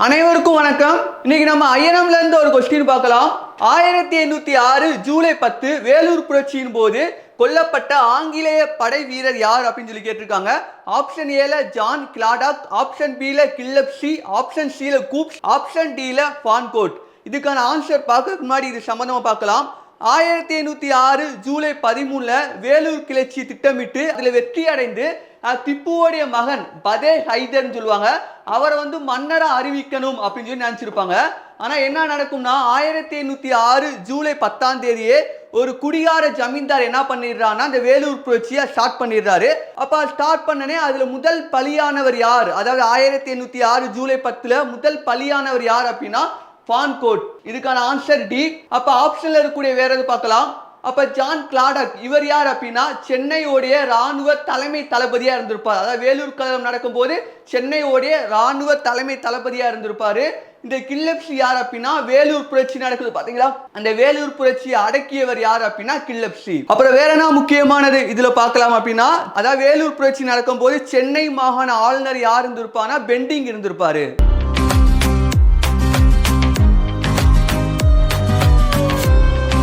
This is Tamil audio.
அனைவருக்கும் வணக்கம். இன்னைக்கு நம்ம ஐஎன்எம்ல இருந்து ஒரு கொஸ்டின் பார்க்கலாம். 1806 ஜூலை 10 வேலூர் புரட்சியின் போது கொல்லப்பட்ட ஆங்கிலேய படை வீரர் யார் அப்படின்னு சொல்லி கேட்டிருக்காங்க. ஆப்ஷன் ஏல ஜான் கிளாடாக், ஆப்ஷன் பில கில்லப்ஸி, ஆப்ஷன் சில கூப்ஸ், ஆப்ஷன் டில ஃபான்கோட். இதுக்கான ஆன்சர் பார்க்க முன்னாடி இது சம்பந்தமா பார்க்கலாம். 1806 ஜூலை 13 வேலூர் கிளர்ச்சி திட்டமிட்டு அதில் வெற்றி அடைந்து திப்புவோடைய மகன் பதே ஹைதர்னு சொல்லுவாங்க, அவரை மன்னரை அறிவிக்கணும் அப்படின்னு சொல்லி நினைச்சிருப்பாங்க. ஆனா என்ன நடக்கும்னா 1806 ஜூலை 10ஆம் தேதியே ஒரு குடிகார ஜமீன்தார் என்ன பண்ணிடுறான்னா அந்த வேலூர் புரட்சியை ஸ்டார்ட் பண்ணிடுறாரு. அப்ப ஸ்டார்ட் பண்ணனே அதுல முதல் பலியானவர் யார், அதாவது 1806 ஜூலை 10 முதல் பலியானவர் யார் அப்படின்னா ஃபான்கோட். இதுக்கான ஆன்சர் டி. அப்ப ஆப்ஷன்ல இருக்கக்கூடிய வேற எது பார்க்கலாம். அப்ப ஜான் கிளாடக் இவர் யார் அப்படின்னா சென்னையோடைய ராணுவ தலைமை தளபதியா இருந்திருப்பார். அதாவது வேலூர் கழகம் நடக்கும் போது சென்னையோடைய ராணுவ தலைமை தளபதியா இருந்திருப்பாரு. இந்த கில்லப்ஸி யார் அப்படின்னா வேலூர் புரட்சி நடக்குது பாத்தீங்களா, அந்த வேலூர் புரட்சியை அடக்கியவர் யார் அப்படின்னா கில்லப்ஸி. அப்புறம் வேற என்ன முக்கியமானது இதுல பார்க்கலாம் அப்படின்னா, அதாவது வேலூர் புரட்சி நடக்கும் போது சென்னை மாகாண ஆளுநர் யார் இருந்திருப்பானா பெண்டிங் இருந்திருப்பாரு.